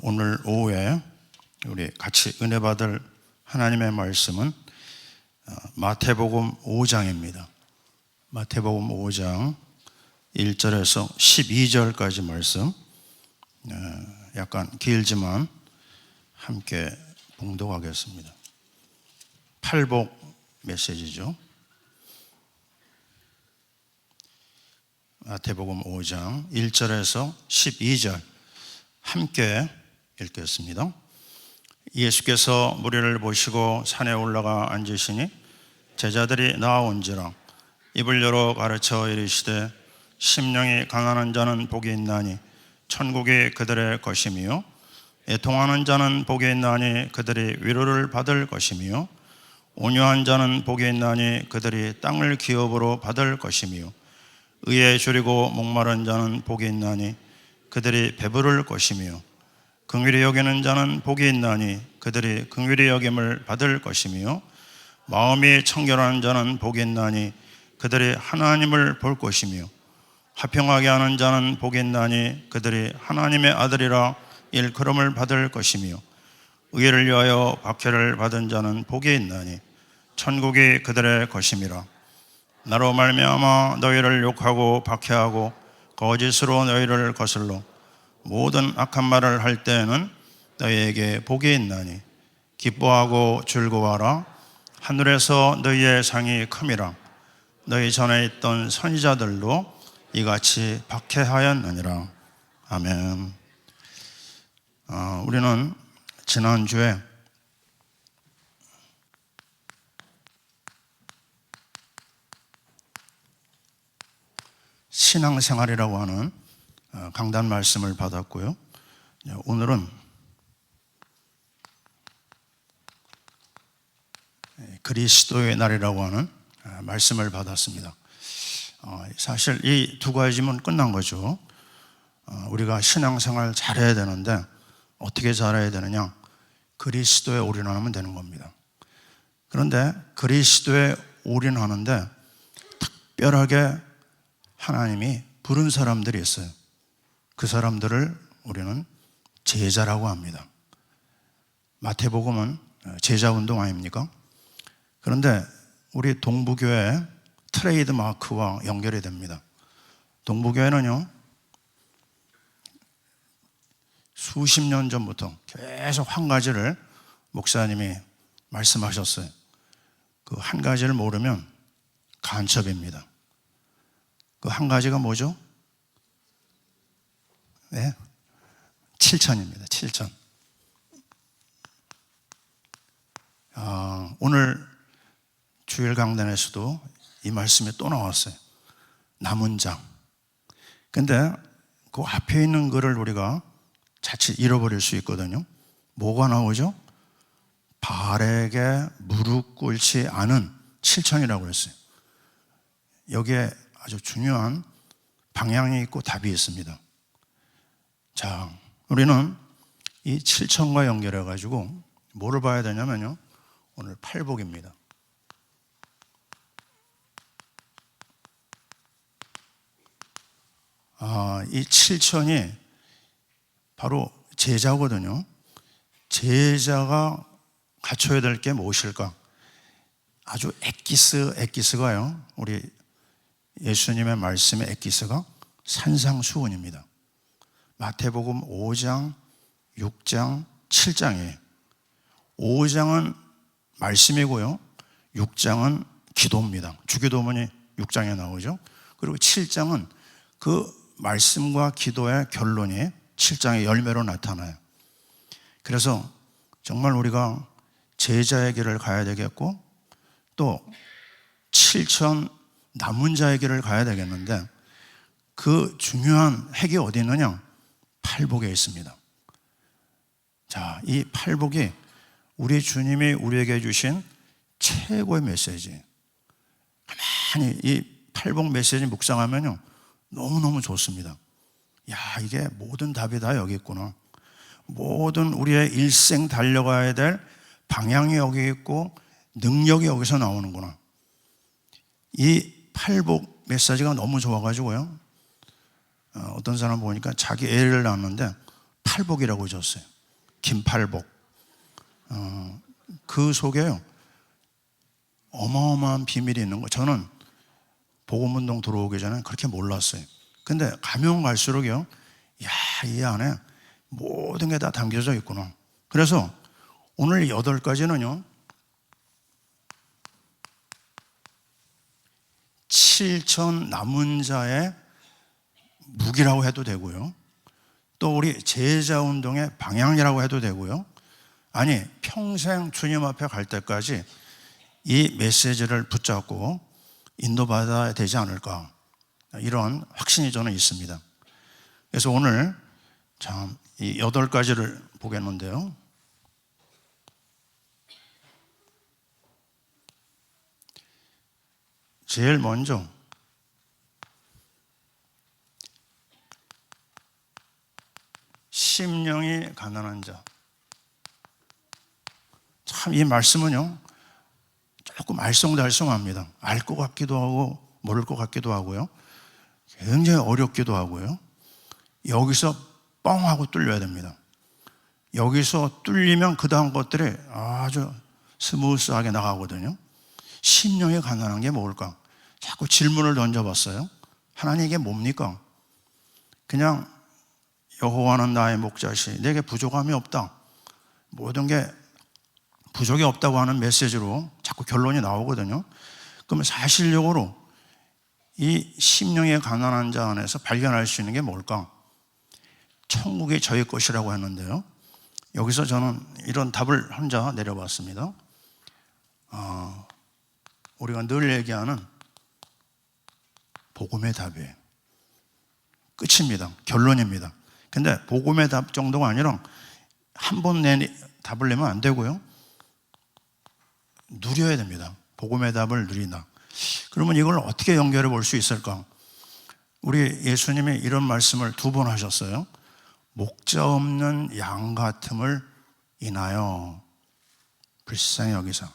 오늘 오후에 우리 같이 은혜 받을 하나님의 말씀은 마태복음 5장입니다. 마태복음 5장 1절에서 12절까지 말씀, 약간 길지만 함께 봉독하겠습니다. 팔복 메시지죠. 마태복음 5장 1절에서 12절 함께 읽겠습니다. 예수께서 무리를 보시고 산에 올라가 앉으시니 제자들이 나아온지라 입을 열어 가르쳐 이르시되 심령이 가난한 자는 복이 있나니 천국이 그들의 것이며 애통하는 자는 복이 있나니 그들이 위로를 받을 것이며 온유한 자는 복이 있나니 그들이 땅을 기업으로 받을 것이며 의에 줄이고 목마른 자는 복이 있나니 그들이 배부를 것이며 긍휼히 여기는 자는 복이 있나니 그들이 긍휼히 여김을 받을 것이며 마음이 청결한 자는 복이 있나니 그들이 하나님을 볼 것이며 화평하게 하는 자는 복이 있나니 그들이 하나님의 아들이라 일컬음을 받을 것이며 의를 위하여 박해를 받은 자는 복이 있나니 천국이 그들의 것임이라. 나로 말미암아 너희를 욕하고 박해하고 거짓으로 너희를 거슬러 모든 악한 말을 할 때에는 너희에게 복이 있나니 기뻐하고 즐거워하라. 하늘에서 너희의 상이 큼이라. 너희 전에 있던 선지자들도 이같이 박해하였느니라. 아멘. 우리는 지난주에 신앙생활이라고 하는 강단 말씀을 받았고요. 오늘은 그리스도의 날이라고 하는 말씀을 받았습니다. 사실 이 두 가지면 끝난 거죠. 우리가 신앙생활 잘해야 되는데 어떻게 잘해야 되느냐? 그리스도에 올인하면 되는 겁니다. 그런데 그리스도에 올인하는데 특별하게 하나님이 부른 사람들이 있어요. 그 사람들을 우리는 제자라고 합니다. 마태복음은 제자운동 아닙니까? 그런데 우리 동부교회 트레이드 마크와 연결이 됩니다. 동부교회는요, 수십 년 전부터 계속 한 가지를 목사님이 말씀하셨어요. 그 한 가지를 모르면 간첩입니다. 그 한 가지가 뭐죠? 네, 7천입니다. 7천. 오늘 주일 강단에서도 이 말씀이 또 나왔어요. 남은 장. 근데 그 앞에 있는 글을 우리가 자칫 잃어버릴 수 있거든요. 뭐가 나오죠? 바알에게 무릎 꿇지 않은 7천이라고 했어요. 여기에 아주 중요한 방향이 있고 답이 있습니다. 자, 우리는 이 7천과 연결해가지고 뭐를 봐야 되냐면요, 오늘 팔복입니다. 이 7천이 바로 제자거든요. 제자가 갖춰야 될 게 무엇일까? 아주 엑기스가요, 우리 예수님의 말씀의 엑기스가 산상수훈입니다. 마태복음 5장, 6장, 7장이에요. 5장은 말씀이고요, 6장은 기도입니다. 주기도문이 6장에 나오죠. 그리고 7장은 그 말씀과 기도의 결론이 7장의 열매로 나타나요. 그래서 정말 우리가 제자의 길을 가야 되겠고, 또 7천 남은 자의 길을 가야 되겠는데, 그 중요한 핵이 어디 있느냐? 팔복에 있습니다. 자, 이 팔복이 우리 주님이 우리에게 주신 최고의 메시지. 가만히 이 팔복 메시지 묵상하면요, 너무너무 좋습니다. 야, 이게 모든 답이 다 여기 있구나. 모든 우리의 일생 달려가야 될 방향이 여기 있고 능력이 여기서 나오는구나. 이 팔복 메시지가 너무 좋아가지고요, 어떤 사람 보니까 자기 애를 낳았는데 팔복이라고 줬어요. 김팔복. 그 속에요, 어마어마한 비밀이 있는 거. 저는 복음운동 들어오기 전에 그렇게 몰랐어요. 근데 가면 갈수록요, 이 안에 모든 게 다 담겨져 있구나. 그래서 오늘 8가지는요, 7천 남은 자의 무기라고 해도 되고요, 또 우리 제자운동의 방향이라고 해도 되고요, 아니 평생 주님 앞에 갈 때까지 이 메시지를 붙잡고 인도받아야 되지 않을까, 이런 확신이 저는 있습니다. 그래서 오늘 참 이 8가지를 보겠는데요, 제일 먼저 심령이 가난한 자. 참 이 말씀은요, 조금 알쏭달쏭합니다. 알 것 같기도 하고 모를 것 같기도 하고요, 굉장히 어렵기도 하고요. 여기서 뻥 하고 뚫려야 됩니다. 여기서 뚫리면 그 다음 것들이 아주 스무스하게 나가거든요. 심령이 가난한 게 뭘까? 자꾸 질문을 던져봤어요. 하나님, 이게 뭡니까? 그냥 여호와는 나의 목자시 내게 부족함이 없다, 모든 게 부족이 없다고 하는 메시지로 자꾸 결론이 나오거든요. 그러면 사실적으로 이 심령의 가난한 자 안에서 발견할 수 있는 게 뭘까? 천국이 저의 것이라고 했는데요, 여기서 저는 이런 답을 혼자 내려봤습니다. 우리가 늘 얘기하는 복음의 답이에요. 끝입니다. 결론입니다. 근데 복음의 답 정도가 아니라 한 번 답을 내면 안 되고요, 누려야 됩니다. 복음의 답을 누린다. 그러면 이걸 어떻게 연결해 볼 수 있을까? 우리 예수님이 이런 말씀을 2번 하셨어요. 목자 없는 양 같음을 인하여. 불쌍히 여기서,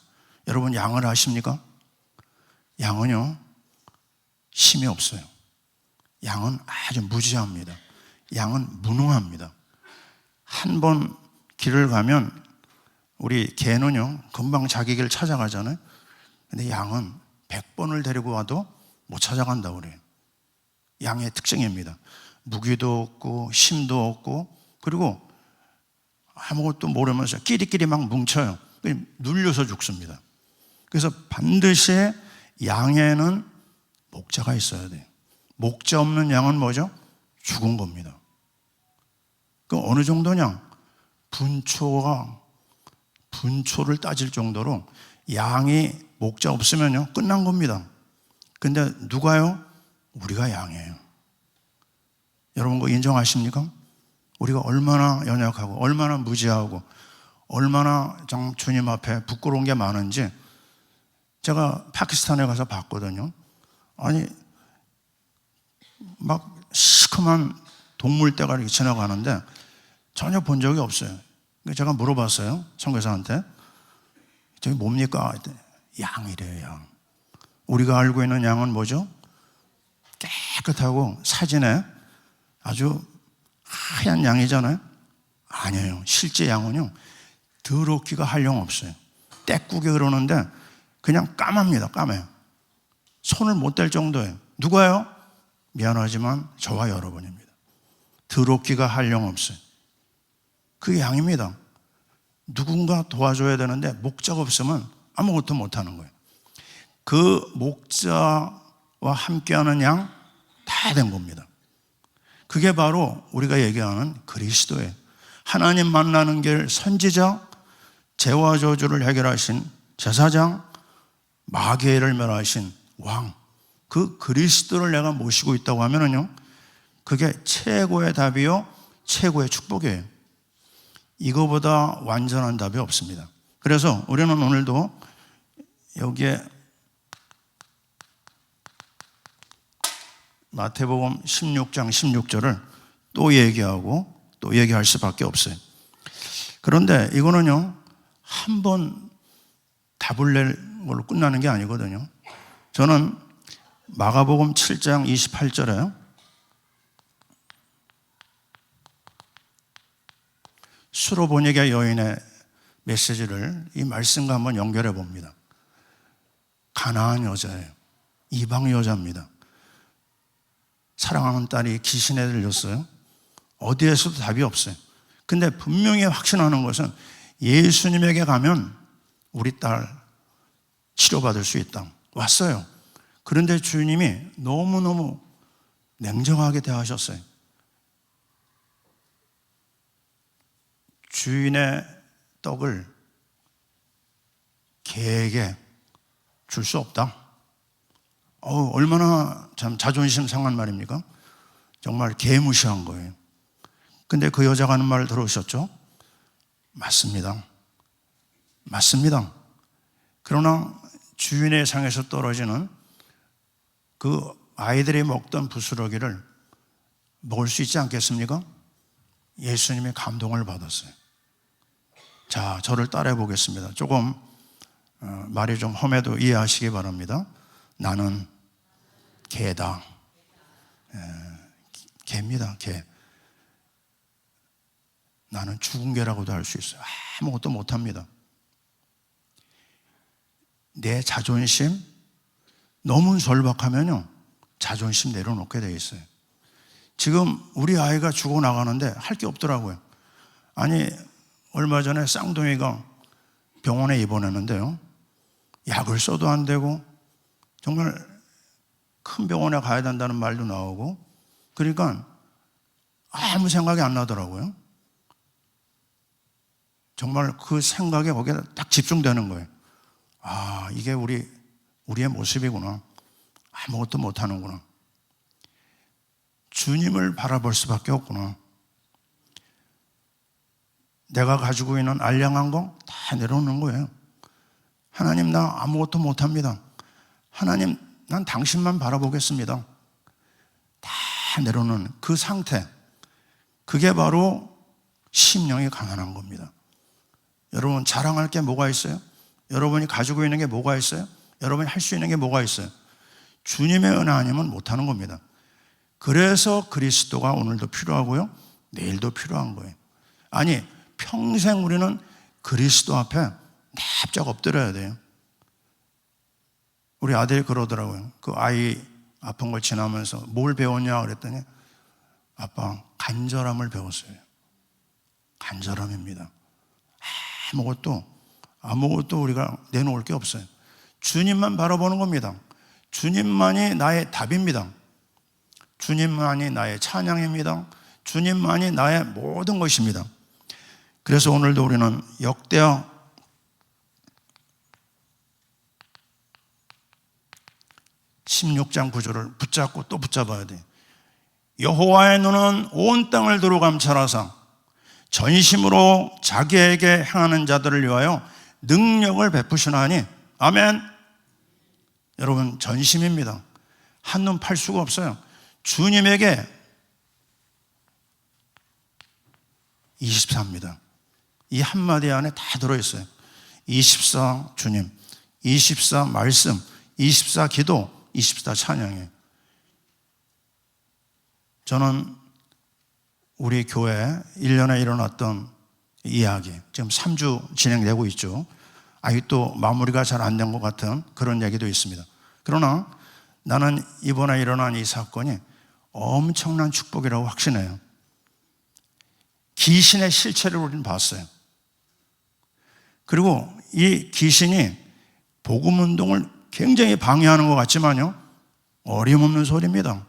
여러분 양을 아십니까? 양은요, 힘이 없어요. 양은 아주 무지합니다. 양은 무능합니다. 한 번 길을 가면 우리 개는요, 금방 자기 길 찾아가잖아요. 근데 양은 100번을 데리고 와도 못 찾아간다고 그래요. 양의 특징입니다. 무기도 없고 힘도 없고, 그리고 아무것도 모르면서 끼리끼리 막 뭉쳐요. 눌려서 죽습니다. 그래서 반드시 양에는 목자가 있어야 돼요. 목자 없는 양은 뭐죠? 죽은 겁니다. 그 어느 정도냐? 분초를 따질 정도로 양이 목자 없으면요, 끝난 겁니다. 근데 누가요? 우리가 양이에요. 여러분 그거 인정하십니까? 우리가 얼마나 연약하고 얼마나 무지하고 얼마나 주님 앞에 부끄러운 게 많은지 제가 파키스탄에 가서 봤거든요. 아니 막 시커먼 동물떼가 이렇게 지나가는데 전혀 본 적이 없어요. 제가 물어봤어요, 선교사한테. 저기 뭡니까? 양이래요, 양. 우리가 알고 있는 양은 뭐죠? 깨끗하고 사진에 아주 하얀 양이잖아요. 아니에요. 실제 양은요, 더럽기가 한량없어요. 떼꾸게 그러는데 그냥 까맣니다. 까매요. 손을 못 댈 정도예요. 누가요? 미안하지만 저와 여러분입니다. 더럽기가 한량없어요. 그게 양입니다. 누군가 도와줘야 되는데 목자가 없으면 아무것도 못하는 거예요. 그 목자와 함께하는 양 다 된 겁니다. 그게 바로 우리가 얘기하는 그리스도예요. 하나님 만나는 길 선지자, 죄와 저주를 해결하신 제사장, 마귀를 멸하신 왕, 그 그리스도를 내가 모시고 있다고 하면은요, 그게 최고의 답이요, 최고의 축복이에요. 이거보다 완전한 답이 없습니다. 그래서 우리는 오늘도 여기에 마태복음 16장 16절을 또 얘기하고 또 얘기할 수밖에 없어요. 그런데 이거는요, 한 번 답을 낼 걸로 끝나는 게 아니거든요. 저는 마가복음 7장 28절에 수로보니게 여인의 메시지를 이 말씀과 한번 연결해 봅니다. 가난한 여자예요. 이방 여자입니다. 사랑하는 딸이 귀신에 들렸어요. 어디에서도 답이 없어요. 근데 분명히 확신하는 것은 예수님에게 가면 우리 딸 치료받을 수 있다. 왔어요. 그런데 주님이 너무너무 냉정하게 대하셨어요. 주인의 떡을 개에게 줄 수 없다. 얼마나 참 자존심 상한 말입니까? 정말 개무시한 거예요. 근데 그 여자가 하는 말 들어오셨죠? 맞습니다. 맞습니다. 그러나 주인의 상에서 떨어지는 그 아이들이 먹던 부스러기를 먹을 수 있지 않겠습니까? 예수님의 감동을 받았어요. 자, 저를 따라해 보겠습니다. 조금 말이 좀 험해도 이해하시기 바랍니다. 나는 개다. 개입니다. 개. 나는 죽은 개라고도 할 수 있어요. 아무것도 못합니다. 내 자존심 너무 절박하면요, 자존심 내려놓게 돼 있어요. 지금 우리 아이가 죽어나가는데 할 게 없더라고요. 아니, 얼마 전에 쌍둥이가 병원에 입원했는데요, 약을 써도 안 되고 정말 큰 병원에 가야 된다는 말도 나오고, 그러니까 아무 생각이 안 나더라고요. 정말 그 생각에 거기에 딱 집중되는 거예요. 아, 이게 우리의 모습이구나. 아무것도 못하는구나. 주님을 바라볼 수밖에 없구나. 내가 가지고 있는 알량한 거 다 내려놓는 거예요. 하나님, 나 아무것도 못합니다. 하나님, 난 당신만 바라보겠습니다. 다 내려놓는 그 상태, 그게 바로 심령이 가난한 겁니다. 여러분, 자랑할 게 뭐가 있어요? 여러분이 가지고 있는 게 뭐가 있어요? 여러분이 할 수 있는 게 뭐가 있어요? 주님의 은혜 아니면 못하는 겁니다. 그래서 그리스도가 오늘도 필요하고요, 내일도 필요한 거예요. 아니, 평생 우리는 그리스도 앞에 납작 엎드려야 돼요. 우리 아들이 그러더라고요. 그 아이 아픈 걸 지나면서 뭘 배웠냐 그랬더니, 아빠, 간절함을 배웠어요. 간절함입니다. 아무것도 우리가 내놓을 게 없어요. 주님만 바라보는 겁니다. 주님만이 나의 답입니다. 주님만이 나의 찬양입니다. 주님만이 나의 모든 것입니다. 그래서 오늘도 우리는 역대하 16장 9절을 붙잡고 또 붙잡아야 돼요. 여호와의 눈은 온 땅을 두루 감찰하사 전심으로 자기에게 행하는 자들을 위하여 능력을 베푸시나니. 아멘. 여러분, 전심입니다. 한눈 팔 수가 없어요. 주님에게 24입니다. 이 한마디 안에 다 들어있어요. 24 주님, 24 말씀, 24 기도, 24 찬양이에요. 저는 우리 교회 1년에 일어났던 이야기, 지금 3주 진행되고 있죠. 아직도 마무리가 잘 안 된 것 같은 그런 얘기도 있습니다. 그러나 나는 이번에 일어난 이 사건이 엄청난 축복이라고 확신해요. 귀신의 실체를 우리는 봤어요. 그리고 이 귀신이 복음운동을 굉장히 방해하는 것 같지만요, 어림없는 소리입니다.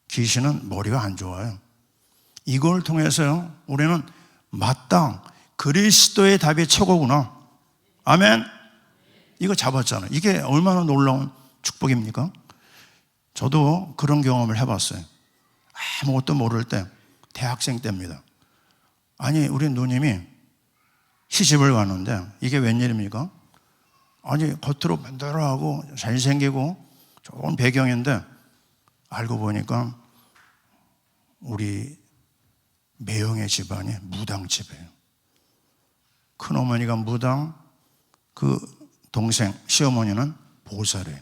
귀신은 머리가 안 좋아요. 이걸 통해서요, 우리는 마땅 그리스도의 답이 최고구나. 아멘. 이거 잡았잖아요. 이게 얼마나 놀라운 축복입니까? 저도 그런 경험을 해봤어요. 아무것도 모를 때, 대학생 때입니다. 아니, 우리 누님이 시집을 갔는데 이게 웬일입니까? 아니, 겉으로 맨들하고 잘생기고 좋은 배경인데 알고 보니까 우리 매형의 집안이 무당집이에요. 큰어머니가 무당, 그 동생, 시어머니는 보살이에요.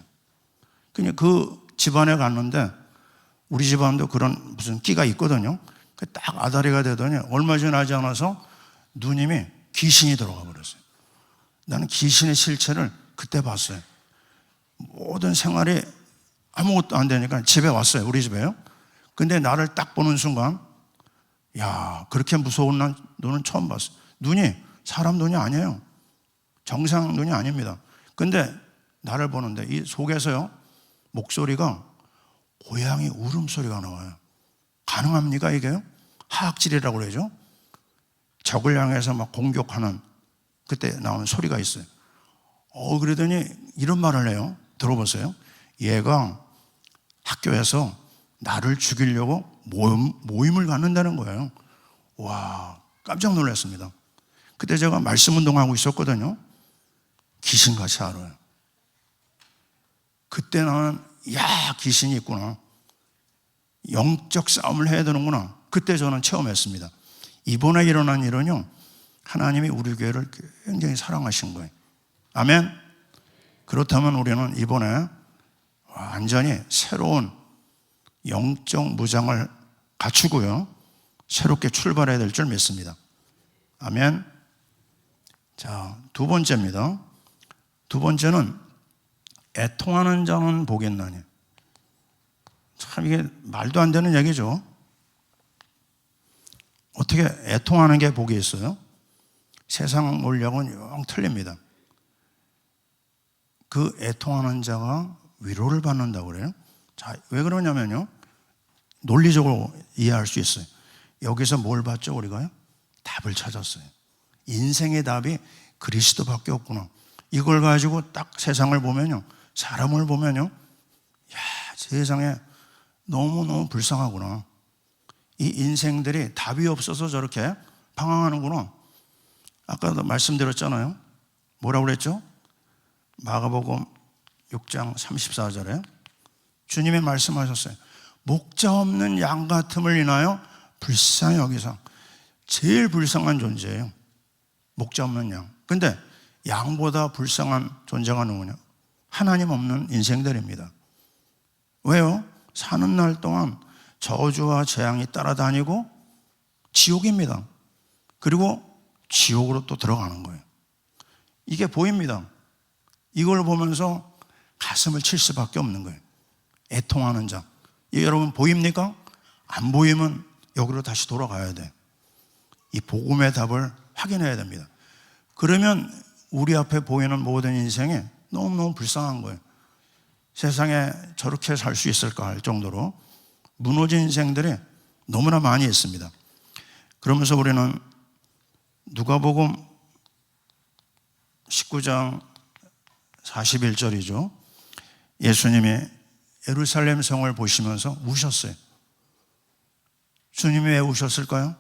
그냥 그 집안에 갔는데 우리 집안도 그런 무슨 끼가 있거든요. 딱 아다리가 되더니 얼마 지나지 않아서 누님이 귀신이 들어가 버렸어요. 나는 귀신의 실체를 그때 봤어요. 모든 생활이 아무것도 안 되니까 집에 왔어요. 우리 집에요. 근데 나를 딱 보는 순간, 야, 그렇게 무서운 눈은 처음 봤어. 눈이 사람 눈이 아니에요. 정상 눈이 아닙니다. 근데 나를 보는데 이 속에서요, 목소리가 고양이 울음소리가 나와요. 가능합니까 이게요? 하악질이라고 그러죠. 적을 향해서 막 공격하는 그때 나오는 소리가 있어요. 그러더니 이런 말을 해요. 들어보세요. 얘가 학교에서 나를 죽이려고 모임을 갖는다는 거예요. 와, 깜짝 놀랐습니다. 그때 제가 말씀 운동하고 있었거든요. 귀신같이 알아요. 그때 나는 귀신이 있구나. 영적 싸움을 해야 되는구나. 그때 저는 체험했습니다. 이번에 일어난 일은요, 하나님이 우리 교회를 굉장히 사랑하신 거예요. 아멘. 그렇다면 우리는 이번에 완전히 새로운 영적 무장을 갖추고요, 새롭게 출발해야 될 줄 믿습니다. 아멘. 자, 두 번째입니다. 두 번째는 애통하는 자는 복이 있나니. 참 이게 말도 안 되는 얘기죠. 어떻게 애통하는 게 복이 있어요? 세상 논리하고는 영 틀립니다. 그 애통하는 자가 위로를 받는다고 그래요. 자, 왜 그러냐면요, 논리적으로 이해할 수 있어요. 여기서 뭘 봤죠 우리가요? 답을 찾았어요. 인생의 답이 그리스도밖에 없구나. 이걸 가지고 딱 세상을 보면요, 사람을 보면요, 야, 세상에 너무너무 불쌍하구나. 이 인생들이 답이 없어서 저렇게 방황하는구나. 아까도 말씀드렸잖아요. 뭐라고 그랬죠? 마가복음 6장 34절에 주님이 말씀하셨어요. 목자 없는 양 같음을 인하여 불쌍히 여기사. 제일 불쌍한 존재예요, 목자 없는 양. 근데 양보다 불쌍한 존재가 누구냐? 하나님 없는 인생들입니다. 왜요? 사는 날 동안 저주와 재앙이 따라다니고 지옥입니다. 그리고 지옥으로 또 들어가는 거예요. 이게 보입니다. 이걸 보면서 가슴을 칠 수밖에 없는 거예요. 애통하는 자. 이게 여러분 보입니까? 안 보이면 여기로 다시 돌아가야 돼. 이 복음의 답을 확인해야 됩니다. 그러면 우리 앞에 보이는 모든 인생이 너무너무 불쌍한 거예요. 세상에 저렇게 살 수 있을까 할 정도로 무너진 인생들이 너무나 많이 있습니다. 그러면서 우리는 누가복음 19장 41절이죠. 예수님이 예루살렘 성을 보시면서 우셨어요. 주님이 왜 우셨을까요?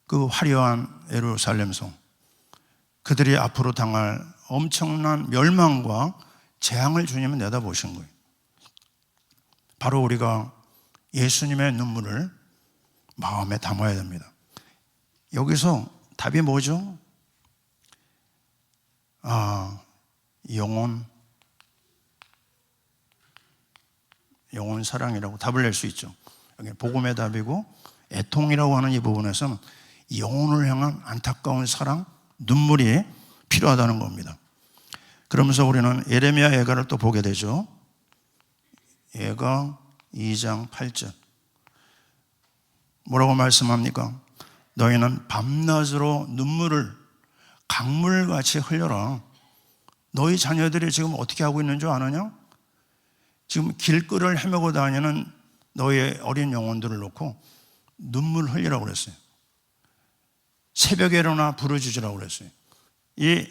그 화려한 예루살렘 성, 그들이 앞으로 당할 엄청난 멸망과 재앙을 주님은 내다보신 거예요. 바로 우리가 예수님의 눈물을 마음에 담아야 됩니다. 여기서 답이 뭐죠? 영혼 사랑이라고 답을 낼 수 있죠. 여기 복음의 답이고, 애통이라고 하는 이 부분에서는 영혼을 향한 안타까운 사랑, 눈물이 필요하다는 겁니다. 그러면서 우리는 예레미야 예가를 또 보게 되죠. 예가 2장 8절 뭐라고 말씀합니까? 너희는 밤낮으로 눈물을 강물같이 흘려라. 너희 자녀들이 지금 어떻게 하고 있는 줄 아느냐? 지금 길거리를 헤매고 다니는 너희 어린 영혼들을 놓고 눈물 흘리라고 그랬어요. 새벽에 일어나 부르짖으라고 그랬어요. 이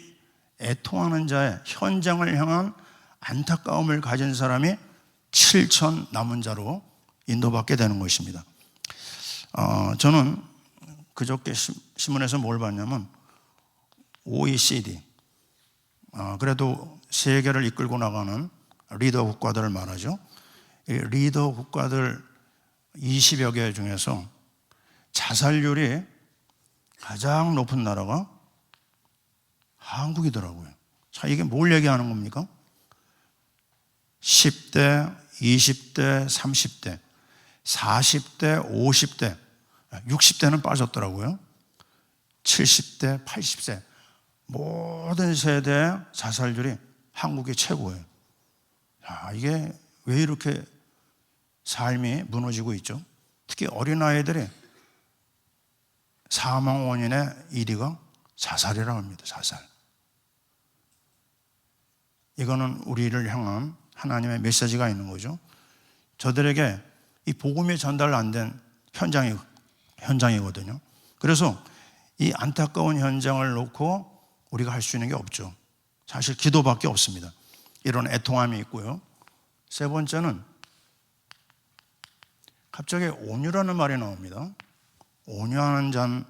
애통하는 자의 현장을 향한 안타까움을 가진 사람이 7천 남은 자로 인도받게 되는 것입니다. 저는 그저께 신문에서 뭘 봤냐면 OECD, 그래도 세계를 이끌고 나가는 리더 국가들을 말하죠. 이 리더 국가들 20여 개 중에서 자살률이 가장 높은 나라가 한국이더라고요. 자, 이게 뭘 얘기하는 겁니까? 10대, 20대, 30대, 40대, 50대 60대는 빠졌더라고요. 70대, 80세 모든 세대 자살률이 한국이 최고예요. 이게 왜 이렇게 삶이 무너지고 있죠? 특히 어린아이들이 사망 원인의 1위가 자살이라고 합니다. 자살. 이거는 우리를 향한 하나님의 메시지가 있는 거죠. 저들에게 이 복음이 전달 안 된 현장이거든요. 그래서 이 안타까운 현장을 놓고 우리가 할 수 있는 게 없죠. 사실 기도밖에 없습니다. 이런 애통함이 있고요. 세 번째는 갑자기 온유라는 말이 나옵니다. 온유하는 자는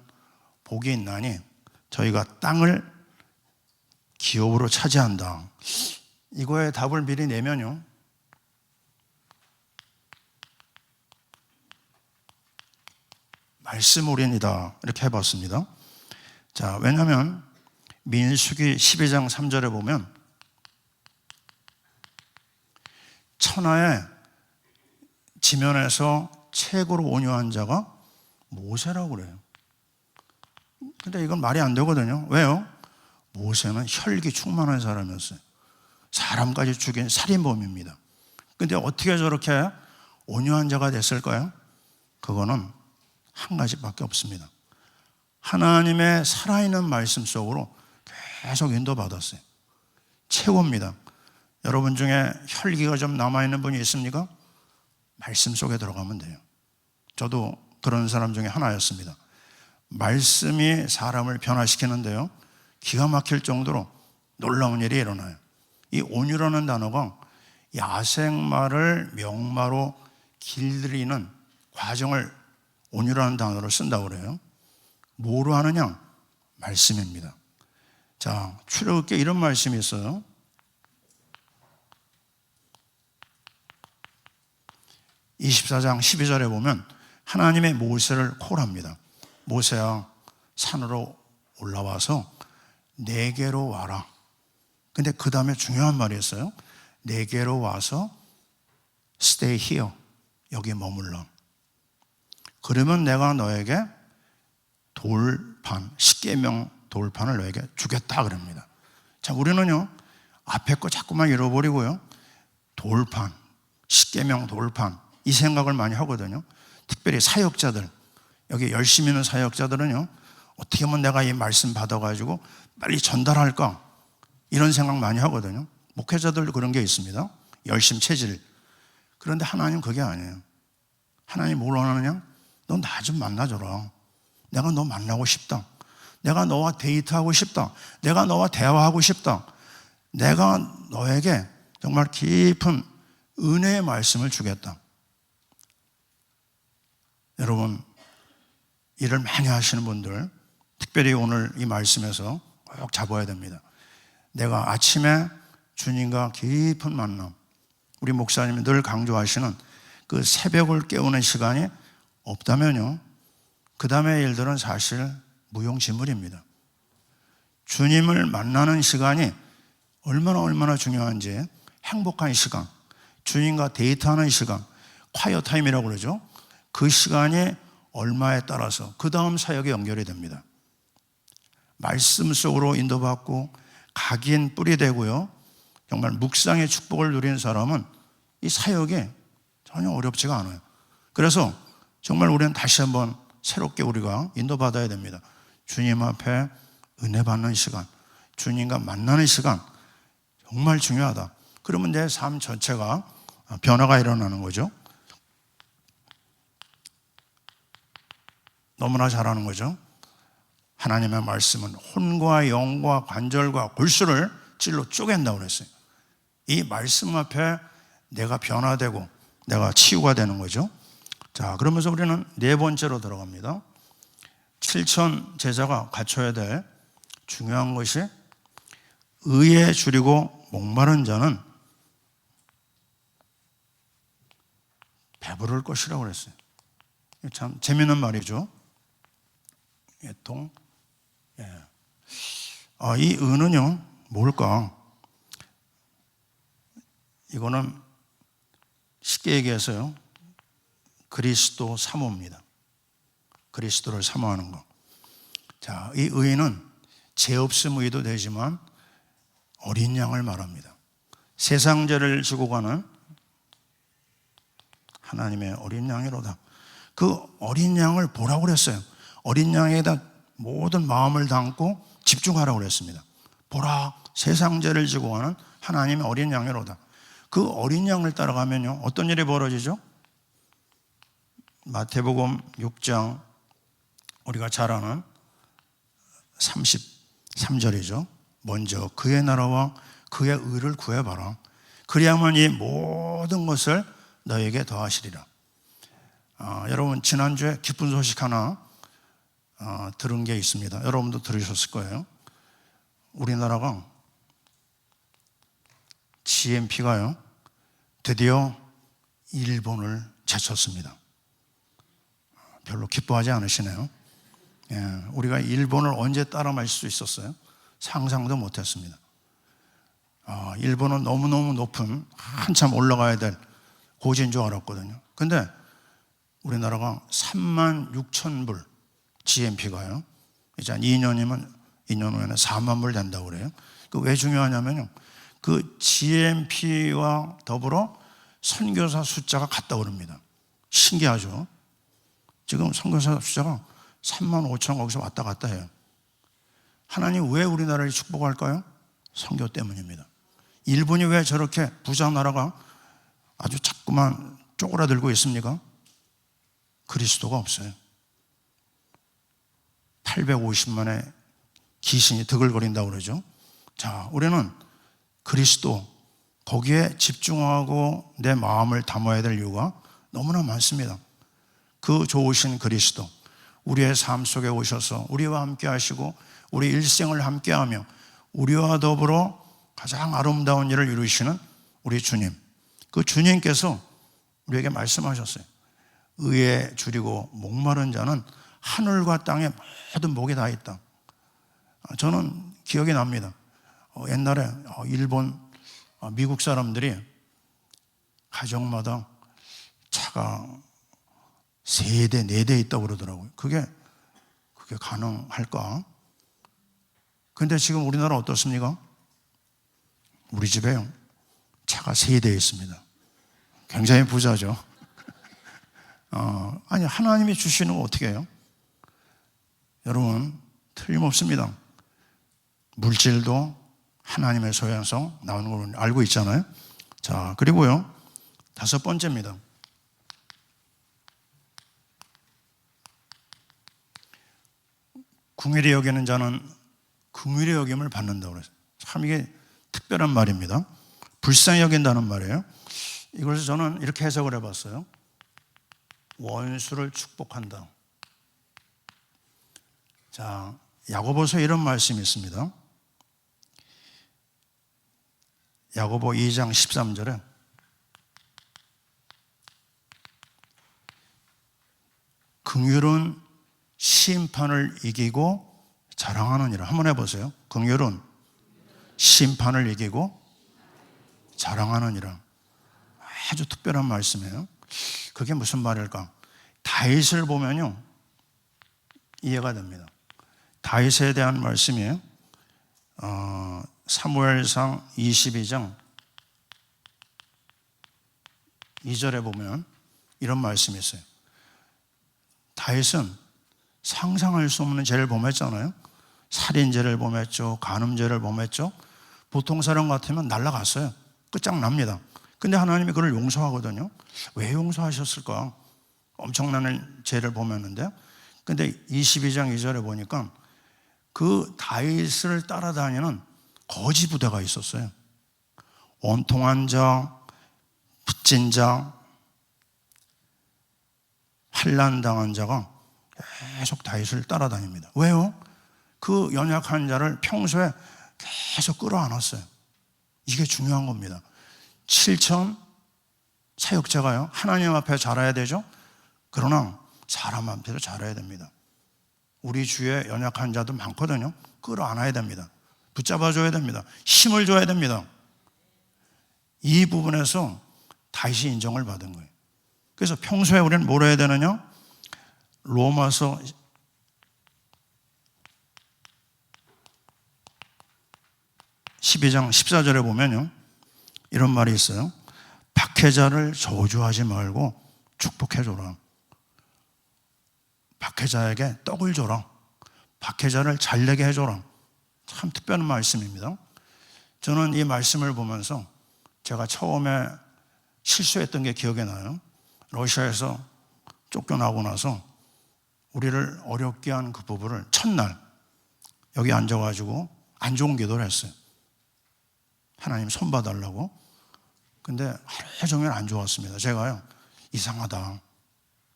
복이 있나니 저희가 땅을 기업으로 차지한다. 이거에 답을 미리 내면요, 말씀 올인이다 이렇게 해봤습니다. 자, 왜냐하면 민수기 12장 3절에 보면 천하의 지면에서 최고로 온유한 자가 모세라고 그래요. 근데 이건 말이 안 되거든요. 왜요? 모세는 혈기 충만한 사람이었어요. 사람까지 죽인 살인범입니다. 근데 어떻게 저렇게 온유한 자가 됐을까요? 그거는 한 가지밖에 없습니다. 하나님의 살아있는 말씀 속으로 계속 인도받았어요. 최고입니다. 여러분 중에 혈기가 좀 남아있는 분이 있습니까? 말씀 속에 들어가면 돼요. 저도 그런 사람 중에 하나였습니다. 말씀이 사람을 변화시키는데요, 기가 막힐 정도로 놀라운 일이 일어나요. 이 온유라는 단어가 야생마를 명마로 길들이는 과정을 온유라는 단어를 쓴다고 그래요. 뭐로 하느냐? 말씀입니다. 자, 출애굽기에 이런 말씀이 있어요. (24장 12절에) 보면 하나님의 모세를 콜합니다. 모세야, 산으로 올라와서 내게로 와라. 근데 그 다음에 중요한 말이 있어요. 내게로 와서 stay here, 여기 머물러. 그러면 내가 너에게 돌판, 십계명 돌판을 너에게 주겠다 그럽니다. 자, 우리는요, 앞에 거 자꾸만 잃어버리고요, 돌판, 십계명 돌판, 이 생각을 많이 하거든요. 특별히 사역자들, 여기 열심히 있는 사역자들은요, 어떻게 하면 내가 이 말씀 받아가지고 빨리 전달할까, 이런 생각 많이 하거든요. 목회자들도 그런 게 있습니다. 열심 체질. 그런데 하나님 그게 아니에요. 하나님 뭘 원하느냐? 너 나 좀 만나줘라. 내가 너 만나고 싶다. 내가 너와 데이트하고 싶다. 내가 너와 대화하고 싶다. 내가 너에게 정말 깊은 은혜의 말씀을 주겠다. 여러분, 일을 많이 하시는 분들, 특별히 오늘 이 말씀에서 꼭 잡아야 됩니다. 내가 아침에 주님과 깊은 만남, 우리 목사님이 늘 강조하시는 그 새벽을 깨우는 시간이 없다면요, 그 다음의 일들은 사실 무용지물입니다. 주님을 만나는 시간이 얼마나 중요한지, 행복한 시간, 주님과 데이트하는 시간, 콰이어 타임이라고 그러죠. 그 시간이 얼마에 따라서 그 다음 사역에 연결이 됩니다. 말씀 속으로 인도받고 각인 뿌리 되고요, 정말 묵상의 축복을 누린 사람은 이 사역이 전혀 어렵지가 않아요. 그래서 정말 우리는 다시 한번 새롭게 우리가 인도받아야 됩니다. 주님 앞에 은혜 받는 시간, 주님과 만나는 시간, 정말 중요하다. 그러면 내 삶 전체가 변화가 일어나는 거죠. 너무나 잘하는 거죠. 하나님의 말씀은 혼과 영과 관절과 골수를 찔러 쪼갠다고 그랬어요. 이 말씀 앞에 내가 변화되고 내가 치유가 되는 거죠. 자, 그러면서 우리는 네 번째로 들어갑니다. 7천 제자가 갖춰야 될 중요한 것이 의에 줄이고 목마른 자는 배부를 것이라고 그랬어요. 참 재미있는 말이죠. 이 의는요, 뭘까? 이거는 쉽게 얘기해서요, 그리스도 사모입니다. 그리스도를 사모하는 것. 자, 이 의는 죄 없음 의도 되지만 어린 양을 말합니다. 세상 죄를 지고 가는 하나님의 어린 양이로다. 그 어린 양을 보라고 그랬어요. 어린 양에다 모든 마음을 담고 집중하라고 그랬습니다. 보라, 세상 죄를 지고 가는 하나님의 어린 양이로다. 그 어린 양을 따라가면요, 어떤 일이 벌어지죠? 마태복음 6장 우리가 잘 아는 33절이죠. 먼저 그의 나라와 그의 의를 구해봐라. 그리하면 이 모든 것을 너에게 더하시리라. 여러분, 지난주에 기쁜 소식 하나 들은 게 있습니다. 여러분도 들으셨을 거예요. 우리나라가 GMP가요 드디어 일본을 제쳤습니다. 별로 기뻐하지 않으시네요. 예, 우리가 일본을 언제 따라 마실 수 있었어요? 상상도 못했습니다. 일본은 너무너무 높은, 한참 올라가야 될 고지인 줄 알았거든요. 근데 우리나라가 36,000불 GMP가요, 이제 한 2년 후에는 4만 불 된다고 그래요. 그 왜 중요하냐면요, 그 GMP와 더불어 선교사 숫자가 같다고 그럽니다. 신기하죠? 지금 선교사 숫자가 3만 5천 거기서 왔다 갔다 해요. 하나님 왜 우리나라를 축복할까요? 선교 때문입니다. 일본이 왜 저렇게 부자 나라가 아주 자꾸만 쪼그라들고 있습니까? 그리스도가 없어요. 850만의 귀신이 드글거린다고 그러죠. 자, 우리는 그리스도, 거기에 집중하고 내 마음을 담아야 될 이유가 너무나 많습니다. 그 좋으신 그리스도, 우리의 삶 속에 오셔서 우리와 함께 하시고 우리 일생을 함께 하며 우리와 더불어 가장 아름다운 일을 이루시는 우리 주님, 그 주님께서 우리에게 말씀하셨어요. 의에 줄이고 목마른 자는 하늘과 땅에 모든 목이 다 있다. 저는 기억이 납니다. 옛날에 일본, 미국 사람들이 가정마다 차가 3대, 4대 있다고 그러더라고요. 그게 가능할까? 근데 지금 우리나라 어떻습니까? 우리 집에요, 차가 3대 있습니다. 굉장히 부자죠. 아니, 하나님이 주시는 거 어떻게 해요? 여러분, 틀림없습니다. 물질도 하나님의 소유에서 나오는 걸 알고 있잖아요. 자, 그리고요, 5번째입니다. 긍휼히 여기는 자는 긍휼히 여김을 받는다고 그랬어요. 참 이게 특별한 말입니다. 불쌍히 여긴다는 말이에요. 이걸 저는 이렇게 해석을 해봤어요. 원수를 축복한다. 자, 야고보서에 이런 말씀이 있습니다. 야고보 2장 13절에 긍휼은 심판을 이기고 자랑하느니라. 한번 해보세요. 긍휼은 심판을 이기고 자랑하느니라. 아주 특별한 말씀이에요. 그게 무슨 말일까? 다윗을 보면요, 이해가 됩니다. 다윗에 대한 말씀이에요. 사무엘상 22장 2절에 보면 이런 말씀이 있어요. 다윗은 상상할 수 없는 죄를 범했잖아요. 살인죄를 범했죠. 간음죄를 범했죠. 보통 사람 같으면 날아갔어요. 끝장납니다. 근데 하나님이 그를 용서하거든요. 왜 용서하셨을까? 엄청난 죄를 범했는데, 근데 22장 2절에 보니까 그 다윗을 따라다니는 거지 부대가 있었어요. 원통한 자, 빚진 자, 환난당한 자가 계속 다윗을 따라다닙니다. 왜요? 그 연약한 자를 평소에 계속 끌어안았어요. 이게 중요한 겁니다. 7천 사역자가요, 하나님 앞에 자라야 되죠. 그러나 사람 앞에서 자라야 됩니다. 우리 주위에 연약한 자도 많거든요. 끌어안아야 됩니다. 붙잡아줘야 됩니다. 힘을 줘야 됩니다. 이 부분에서 다윗이 인정을 받은 거예요. 그래서 평소에 우리는 뭘 해야 되느냐? 로마서 12장 14절에 보면요, 이런 말이 있어요. 박해자를 저주하지 말고 축복해줘라. 박해자에게 떡을 줘라. 박해자를 잘되게 해줘라. 참 특별한 말씀입니다. 저는 이 말씀을 보면서 제가 처음에 실수했던 게 기억이 나요. 러시아에서 쫓겨나고 나서 우리를 어렵게 한 그 부부를 첫날 여기 앉아가지고 안 좋은 기도를 했어요. 하나님 손 봐달라고. 근데 하루 종일 안 좋았습니다. 제가요, 이상하다,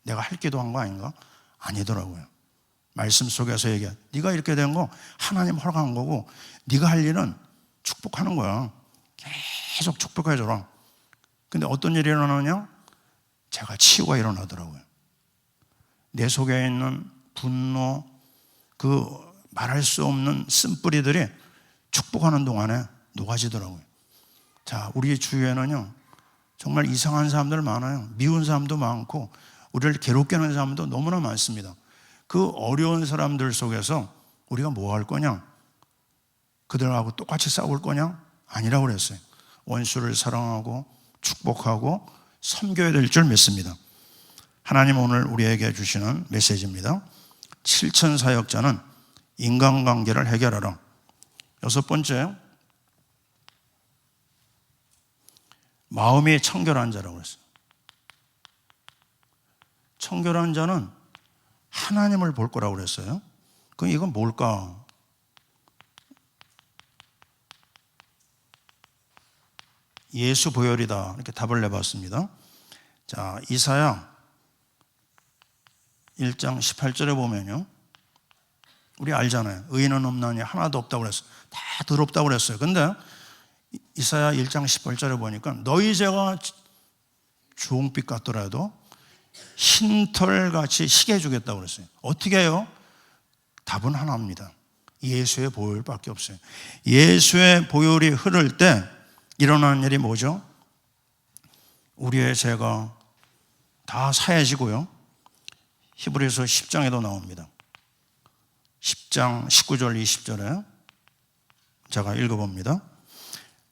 내가 할 기도한 거 아닌가? 아니더라고요. 말씀 속에서 얘기해, 네가 이렇게 된 거 하나님 허락한 거고, 네가 할 일은 축복하는 거야. 계속 축복해줘라. 근데 어떤 일이 일어나냐? 제가 치유가 일어나더라고요. 내 속에 있는 분노, 그 말할 수 없는 쓴뿌리들이 축복하는 동안에 녹아지더라고요. 자, 우리 주위에는요, 정말 이상한 사람들 많아요. 미운 사람도 많고 우리를 괴롭게 하는 사람도 너무나 많습니다. 그 어려운 사람들 속에서 우리가 뭐 할 거냐? 그들하고 똑같이 싸울 거냐? 아니라고 그랬어요. 원수를 사랑하고 축복하고 섬겨야 될 줄 믿습니다. 하나님 오늘 우리에게 주시는 메시지입니다. 실천사역자는 인간관계를 해결하라. 여섯 번째, 마음이 청결한 자라고 했어요. 청결한 자는 하나님을 볼 거라고 그랬어요. 그럼 이건 뭘까? 예수 보혈이다, 이렇게 답을 내봤습니다. 자, 이사야 1장 18절에 보면요, 우리 알잖아요. 의인은 없나니 하나도 없다고 그랬어요. 다 더럽다고 그랬어요. 근데 이사야 1장 18절에 보니까 너희 죄가 주홍빛 같더라도 흰털같이 희게 해주겠다고 그랬어요. 어떻게 해요? 답은 하나입니다. 예수의 보혈밖에 없어요. 예수의 보혈이 흐를 때 일어나는 일이 뭐죠? 우리의 죄가 다 사해지고요. 히브리서 10장에도 나옵니다. 10장 19절 20절에 제가 읽어봅니다.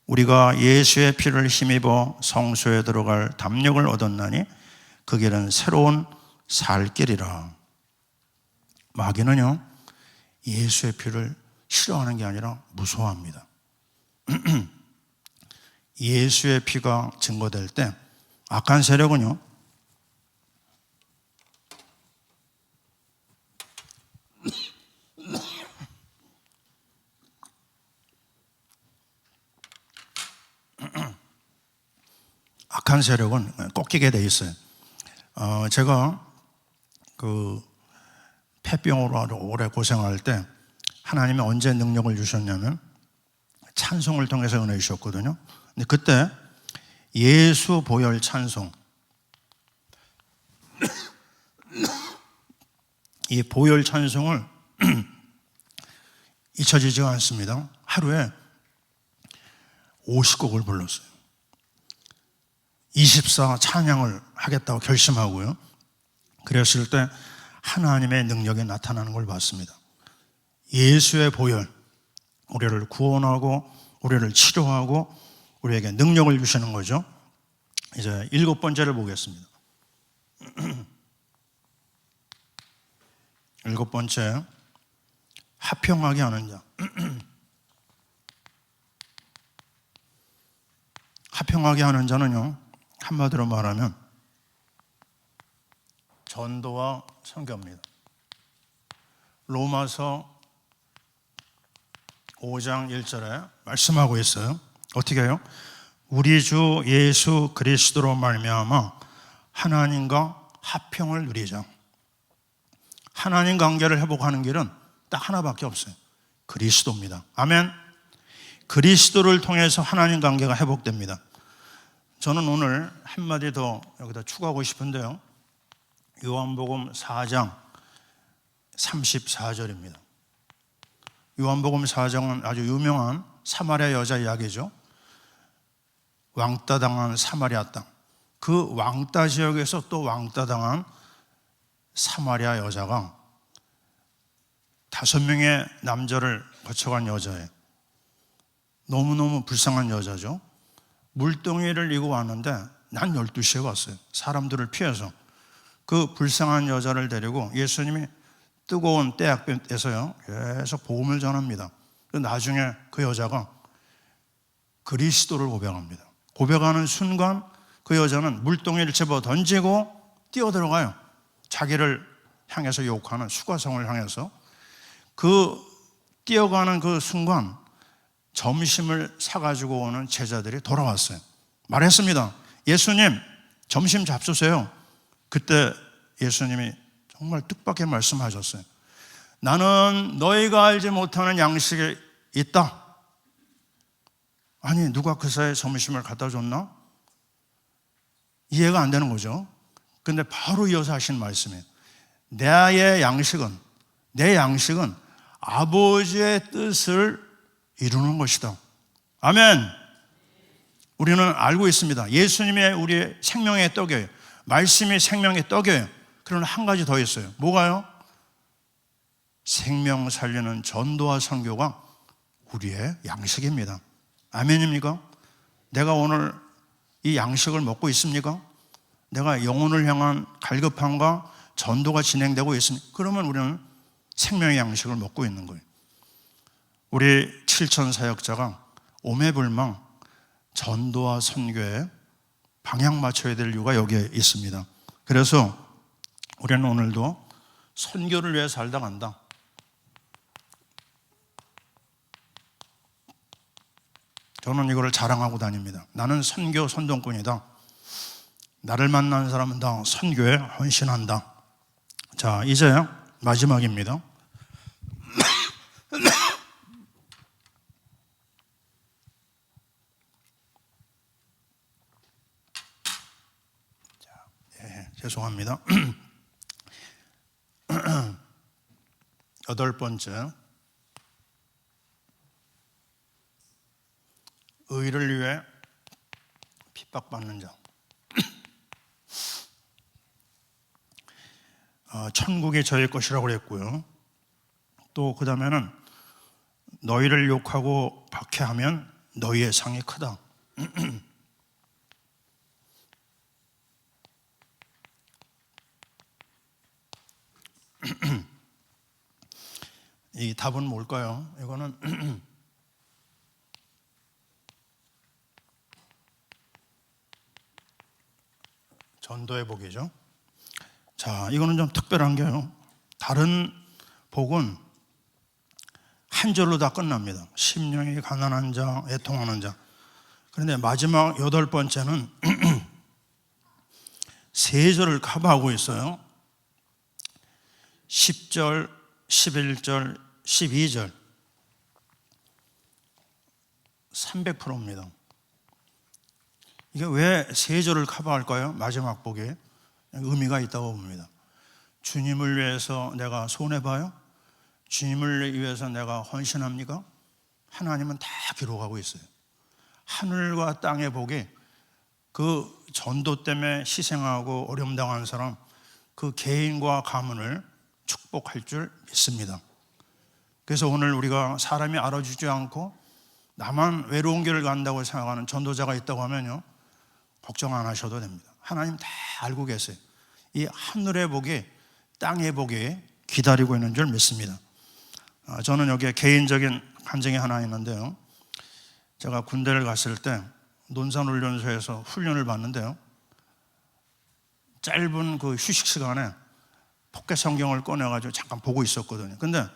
우리가 예수의 피를 힘입어 성소에 들어갈 담력을 얻었나니 그 길은 새로운 살 길이라. 마귀는요, 예수의 피를 싫어하는 게 아니라 무서워합니다. 예수의 피가 증거될 때 악한 세력은요, 악한 세력은 꺾이게 돼 있어요. 제가 그 폐병으로 아주 오래 고생할 때 하나님이 언제 능력을 주셨냐면 찬송을 통해서 은혜 주셨거든요. 근데 그때 예수 보혈 찬송, 이 보혈 찬송을 잊혀지지가 않습니다. 하루에 50곡을 불렀어요. 24 찬양을 하겠다고 결심하고요. 그랬을 때 하나님의 능력이 나타나는 걸 봤습니다. 예수의 보혈, 우리를 구원하고 우리를 치료하고 우리에게 능력을 주시는 거죠. 이제 7번째를 보겠습니다. 7번째, 화평하게 하는 자. 화평하게 하는 자는요, 한마디로 말하면 전도와 선교입니다. 로마서 5장 1절에 말씀하고 있어요. 어떻게 해요? 우리 주 예수 그리스도로 말미암아 하나님과 화평을 누리자. 하나님 관계를 회복하는 길은 딱 하나밖에 없어요. 그리스도입니다. 아멘. 그리스도를 통해서 하나님 관계가 회복됩니다. 저는 오늘 한마디 더 여기다 추가하고 싶은데요, 요한복음 4장 34절입니다. 요한복음 4장은 아주 유명한 사마리아 여자 이야기죠. 왕따 당한 사마리아 땅, 그 왕따 지역에서 또 왕따 당한 사마리아 여자가 5명의 남자를 거쳐간 여자예요. 너무너무 불쌍한 여자죠. 물동이를 이고 왔는데 난 12시에 왔어요. 사람들을 피해서. 그 불쌍한 여자를 데리고 예수님이 뜨거운 때약볕에서요 계속 복음을 전합니다. 나중에 그 여자가 그리스도를 고백합니다. 고백하는 순간 그 여자는 물동이를 집어 던지고 뛰어들어가요. 자기를 향해서 욕하는 수가성을 향해서. 그 뛰어가는 그 순간 점심을 사가지고 오는 제자들이 돌아왔어요. 말했습니다. 예수님, 점심 잡수세요. 그때 예수님이 정말 뜻밖의 말씀하셨어요. 나는 너희가 알지 못하는 양식이 있다. 아니, 누가 그 사이에 점심을 갖다 줬나? 이해가 안 되는 거죠. 근데 바로 이어서 하신 말씀이에요. 내 양식은 아버지의 뜻을 이루는 것이다. 아멘. 우리는 알고 있습니다. 예수님의 우리의 생명의 떡이에요. 말씀이 생명의 떡이에요. 그러나 한 가지 더 있어요. 뭐가요? 생명 살리는 전도와 선교가 우리의 양식입니다. 아멘입니까? 내가 오늘 이 양식을 먹고 있습니까? 내가 영혼을 향한 갈급함과 전도가 진행되고 있습니까? 그러면 우리는 생명의 양식을 먹고 있는 거예요. 우리 7천 사역자가 오매불망 전도와 선교에 방향 맞춰야 될 이유가 여기에 있습니다. 그래서 우리는 오늘도 선교를 위해 살다 간다. 저는 이거를 자랑하고 다닙니다. 나는 선교 선동꾼이다. 나를 만나는 사람은 다 선교에 헌신한다. 자, 이제 마지막입니다. 죄송합니다. 8번째, 의를 위해 핍박받는 자. 천국이 저의 것이라고 그랬고요. 또 그 다음에는 너희를 욕하고 박해하면 너희의 상이 크다. 이 답은 뭘까요? 이거는 전도의 복이죠. 자, 이거는 좀 특별한 게요. 다른 복은 한 절로 다 끝납니다. 심령이 가난한 자, 애통하는 자. 그런데 마지막 8번째는 3절을 커버하고 있어요. 10절, 11절, 12절 300%입니다. 이게 왜 3절을 커버할까요? 마지막 복에 의미가 있다고 봅니다. 주님을 위해서 내가 손해봐요? 주님을 위해서 내가 헌신합니까? 하나님은 다 기록하고 있어요. 하늘과 땅의 복이 그 전도 때문에 희생하고 어려움당한 사람, 그 개인과 가문을 축복할 줄 믿습니다. 그래서 오늘 우리가 사람이 알아주지 않고 나만 외로운 길을 간다고 생각하는 전도자가 있다고 하면요, 걱정 안 하셔도 됩니다. 하나님 다 알고 계세요. 이 하늘의 복이 땅의 복이 기다리고 있는 줄 믿습니다. 저는 여기에 개인적인 간증이 하나 있는데요. 제가 군대를 갔을 때 논산훈련소에서 훈련을 받는데요, 짧은 그 휴식 시간에 포켓 성경을 꺼내가지고 잠깐 보고 있었거든요. 근데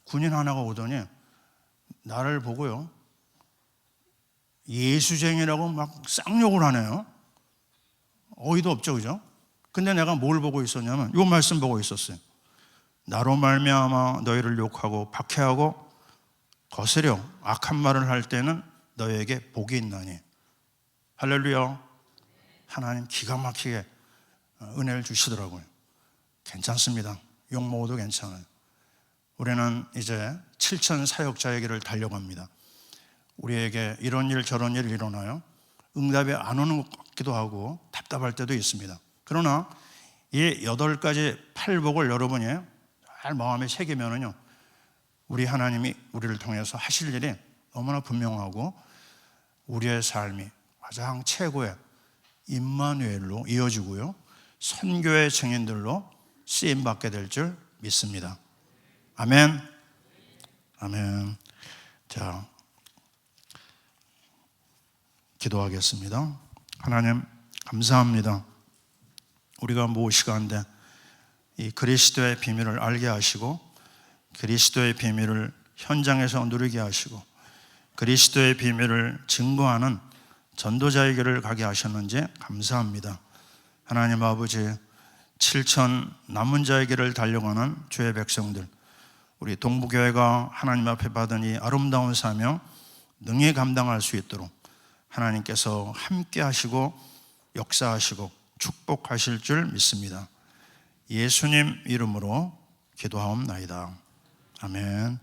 군인 하나가 오더니 나를 보고요, 예수쟁이라고 막 쌍욕을 하네요. 어이도 없죠, 그죠? 근데 내가 뭘 보고 있었냐면 이 말씀 보고 있었어요. 나로 말미암아 너희를 욕하고 박해하고 거스려 악한 말을 할 때는 너희에게 복이 있나니. 할렐루야. 하나님 기가 막히게 은혜를 주시더라고요. 괜찮습니다. 욕 먹어도 괜찮아요. 우리는 이제 7천 사역자에게를 달려갑니다. 우리에게 이런 일 저런 일 일어나요. 응답이 안 오는 것 같기도 하고 답답할 때도 있습니다. 그러나 이 8가지 팔복을 여러분이 잘 마음에 새기면은요, 우리 하나님이 우리를 통해서 하실 일이 너무나 분명하고 우리의 삶이 가장 최고의 임마누엘로 이어지고요, 선교의 증인들로 쓰임받게 될 줄 믿습니다. 아멘. 아멘. 자, 기도하겠습니다. 하나님 감사합니다. 우리가 무엇이간데 이 그리스도의 비밀을 알게 하시고 그리스도의 비밀을 현장에서 누리게 하시고 그리스도의 비밀을 증거하는 전도자의 길을 가게 하셨는지 감사합니다. 하나님 아버지, 7천 남은 자의 길을 달려가는 주의 백성들, 우리 동부교회가 하나님 앞에 받은 이 아름다운 사명 능히 감당할 수 있도록 하나님께서 함께 하시고 역사하시고 축복하실 줄 믿습니다. 예수님 이름으로 기도하옵나이다. 아멘.